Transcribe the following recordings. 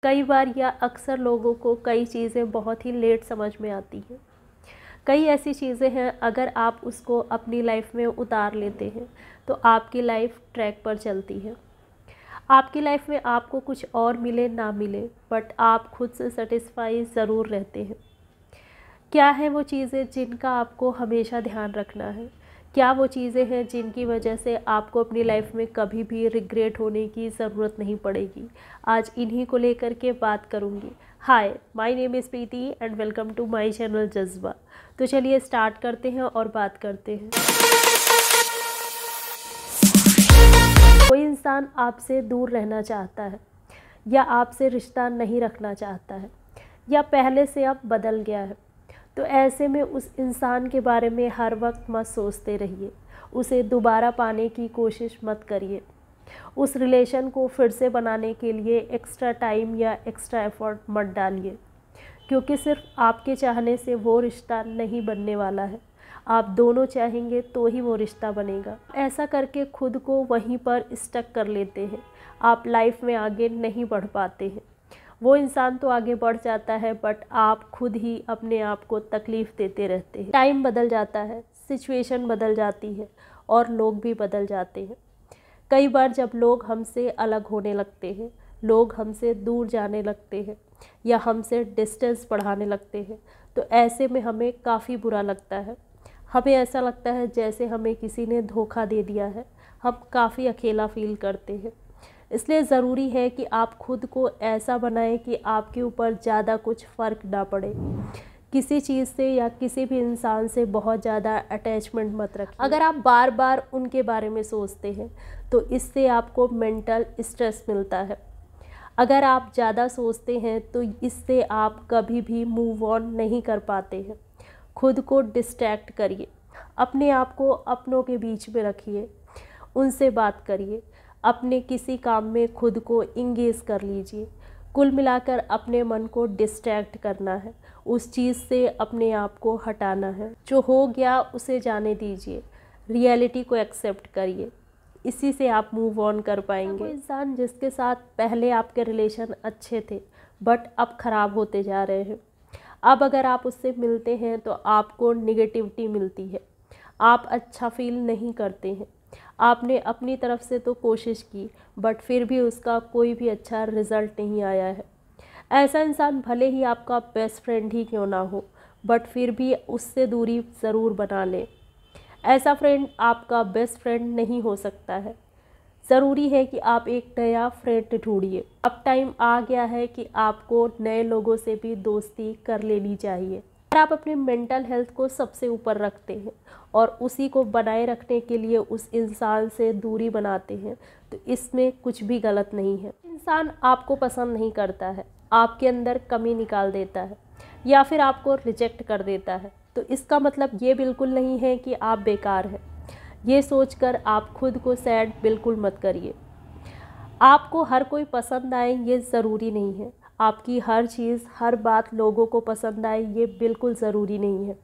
कई बार या अक्सर लोगों को कई चीज़ें बहुत ही लेट समझ में आती हैं। कई ऐसी चीज़ें हैं, अगर आप उसको अपनी लाइफ में उतार लेते हैं तो आपकी लाइफ ट्रैक पर चलती है। आपकी लाइफ में आपको कुछ और मिले ना मिले, बट आप खुद से सेटिस्फाई ज़रूर रहते हैं। क्या है वो चीज़ें जिनका आपको हमेशा ध्यान रखना है? क्या वो चीज़ें हैं जिनकी वजह से आपको अपनी लाइफ में कभी भी रिग्रेट होने की ज़रूरत नहीं पड़ेगी? आज इन्हीं को लेकर के बात करूँगी। Hi, my name is Preeti and welcome to my channel Jazba. तो चलिए स्टार्ट करते हैं और बात करते हैं। कोई इंसान आपसे दूर रहना चाहता है या आपसे रिश्ता नहीं रखना चाहता है या पहले से अब बदल गया है, तो ऐसे में उस इंसान के बारे में हर वक्त मत सोचते रहिए। उसे दोबारा पाने की कोशिश मत करिए। उस रिलेशन को फिर से बनाने के लिए एक्स्ट्रा टाइम या एक्स्ट्रा एफर्ट मत डालिए, क्योंकि सिर्फ आपके चाहने से वो रिश्ता नहीं बनने वाला है। आप दोनों चाहेंगे तो ही वो रिश्ता बनेगा। ऐसा करके खुद को वहीं पर स्टक कर लेते हैं। आप लाइफ में आगे नहीं बढ़ पाते हैं। वो इंसान तो आगे बढ़ जाता है, बट आप खुद ही अपने आप को तकलीफ़ देते रहते हैं। टाइम बदल जाता है, सिचुएशन बदल जाती है और लोग भी बदल जाते हैं। कई बार जब लोग हमसे अलग होने लगते हैं, लोग हमसे दूर जाने लगते हैं या हमसे डिस्टेंस बढ़ाने लगते हैं, तो ऐसे में हमें काफ़ी बुरा लगता है। हमें ऐसा लगता है जैसे हमें किसी ने धोखा दे दिया है। हम काफ़ी अकेला फील करते हैं। इसलिए ज़रूरी है कि आप खुद को ऐसा बनाएं कि आपके ऊपर ज़्यादा कुछ फ़र्क ना पड़े। किसी चीज़ से या किसी भी इंसान से बहुत ज़्यादा अटैचमेंट मत रखिए। अगर आप बार बार उनके बारे में सोचते हैं तो इससे आपको मेंटल स्ट्रेस मिलता है। अगर आप ज़्यादा सोचते हैं तो इससे आप कभी भी मूव ऑन नहीं कर पाते हैं। खुद को डिस्ट्रैक्ट करिए। अपने आप को अपनों के बीच में रखिए। उनसे बात करिए। अपने किसी काम में खुद को इंगेज कर लीजिए। कुल मिलाकर अपने मन को डिस्ट्रैक्ट करना है। उस चीज़ से अपने आप को हटाना है। जो हो गया उसे जाने दीजिए। रियलिटी को एक्सेप्ट करिए। इसी से आप मूव ऑन कर पाएंगे। कोई इंसान जिसके साथ पहले आपके रिलेशन अच्छे थे बट अब ख़राब होते जा रहे हैं, अब अगर आप उससे मिलते हैं तो आपको निगेटिविटी मिलती है। आप अच्छा फील नहीं करते हैं। आपने अपनी तरफ से तो कोशिश की, बट फिर भी उसका कोई भी अच्छा रिज़ल्ट नहीं आया है। ऐसा इंसान भले ही आपका बेस्ट फ्रेंड ही क्यों ना हो, बट फिर भी उससे दूरी ज़रूर बना लें। ऐसा फ्रेंड आपका बेस्ट फ्रेंड नहीं हो सकता है। ज़रूरी है कि आप एक नया फ्रेंड ढूंढिए। अब टाइम आ गया है कि आपको नए लोगों से भी दोस्ती कर लेनी चाहिए। अगर आप अपने मेंटल हेल्थ को सबसे ऊपर रखते हैं और उसी को बनाए रखने के लिए उस इंसान से दूरी बनाते हैं, तो इसमें कुछ भी गलत नहीं है। इंसान आपको पसंद नहीं करता है, आपके अंदर कमी निकाल देता है या फिर आपको रिजेक्ट कर देता है, तो इसका मतलब ये बिल्कुल नहीं है कि आप बेकार हैं। ये सोचकर आप खुद को सैड बिल्कुल मत करिए। आपको हर कोई पसंद आए ये ज़रूरी नहीं है। आपकी हर चीज़, हर बात लोगों को पसंद आए ये बिल्कुल ज़रूरी नहीं है।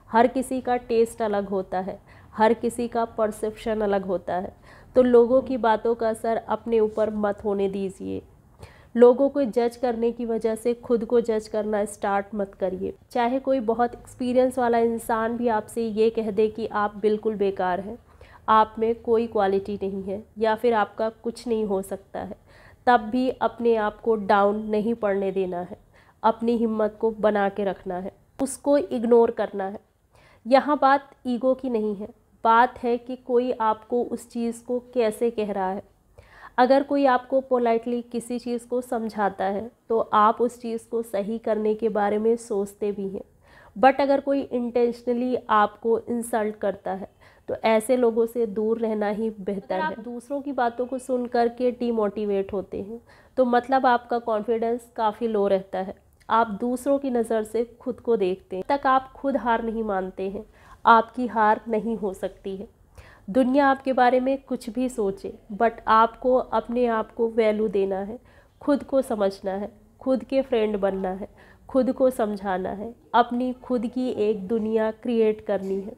हर किसी का टेस्ट अलग होता है, हर किसी का परसेप्शन अलग होता है। तो लोगों की बातों का असर अपने ऊपर मत होने दीजिए। लोगों को जज करने की वजह से खुद को जज करना स्टार्ट मत करिए। चाहे कोई बहुत एक्सपीरियंस वाला इंसान भी आपसे ये कह दे कि आप बिल्कुल बेकार हैं, आप में कोई क्वालिटी नहीं है या फिर आपका कुछ नहीं हो सकता है, तब भी अपने आप को डाउन नहीं पड़ने देना है। अपनी हिम्मत को बना के रखना है, उसको इग्नोर करना है। यहाँ बात ईगो की नहीं है, बात है कि कोई आपको उस चीज़ को कैसे कह रहा है। अगर कोई आपको पोलाइटली किसी चीज़ को समझाता है तो आप उस चीज़ को सही करने के बारे में सोचते भी हैं, बट अगर कोई इंटेंशनली आपको इंसल्ट करता है तो ऐसे लोगों से दूर रहना ही बेहतर है। आप दूसरों की बातों को सुन कर के डीमोटिवेट होते हैं तो मतलब आपका कॉन्फिडेंस काफ़ी लो रहता है। आप दूसरों की नज़र से खुद को देखते हैं। तक आप खुद हार नहीं मानते हैं, आपकी हार नहीं हो सकती है। दुनिया आपके बारे में कुछ भी सोचे, बट आपको अपने आप को वैल्यू देना है, खुद को समझना है, खुद के फ्रेंड बनना है, खुद को समझाना है, अपनी खुद की एक दुनिया क्रिएट करनी है।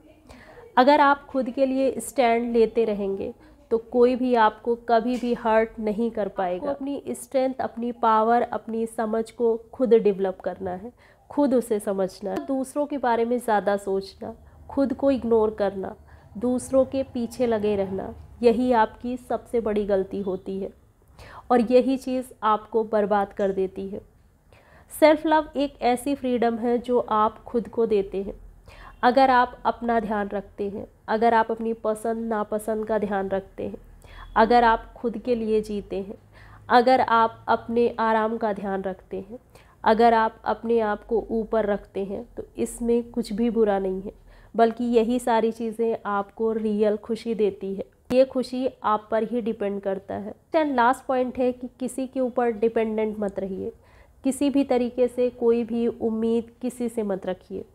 अगर आप खुद के लिए स्टैंड लेते रहेंगे तो कोई भी आपको कभी भी हर्ट नहीं कर पाएगा। आपको अपनी स्ट्रेंथ, अपनी पावर, अपनी समझ को खुद डेवलप करना है, खुद उसे समझना। दूसरों के बारे में ज़्यादा सोचना, खुद को इग्नोर करना, दूसरों के पीछे लगे रहना, यही आपकी सबसे बड़ी गलती होती है और यही चीज़ आपको बर्बाद कर देती है। सेल्फ लव एक ऐसी फ्रीडम है जो आप खुद को देते हैं। अगर आप अपना ध्यान रखते हैं, अगर आप अपनी पसंद नापसंद का ध्यान रखते हैं, अगर आप खुद के लिए जीते हैं, अगर आप अपने आराम का ध्यान रखते हैं, अगर आप अपने आप को ऊपर रखते हैं, तो इसमें कुछ भी बुरा नहीं है, बल्कि यही सारी चीज़ें आपको रियल खुशी देती है। ये खुशी आप पर ही डिपेंड करता है। एंड लास्ट पॉइंट है कि किसी के ऊपर डिपेंडेंट मत रहिए, किसी भी तरीके से कोई भी उम्मीद किसी से मत रखिए।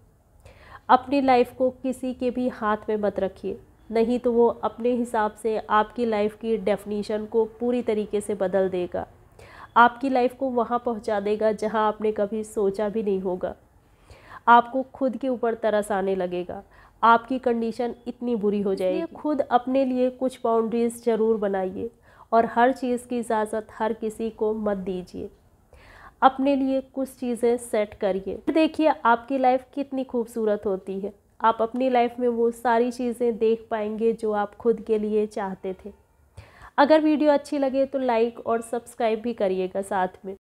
अपनी लाइफ को किसी के भी हाथ में मत रखिए, नहीं तो वो अपने हिसाब से आपकी लाइफ की डेफिनीशन को पूरी तरीके से बदल देगा, आपकी लाइफ को वहाँ पहुँचा देगा जहाँ आपने कभी सोचा भी नहीं होगा। आपको खुद के ऊपर तरस आने लगेगा, आपकी कंडीशन इतनी बुरी हो जाएगी। खुद अपने लिए कुछ बाउंड्रीज ज़रूर बनाइए और हर चीज़ की इजाज़त हर किसी को मत दीजिए। अपने लिए कुछ चीज़ें सेट करिए, देखिए आपकी लाइफ कितनी खूबसूरत होती है। आप अपनी लाइफ में वो सारी चीज़ें देख पाएंगे जो आप खुद के लिए चाहते थे। अगर वीडियो अच्छी लगे तो लाइक और सब्सक्राइब भी करिएगा साथ में।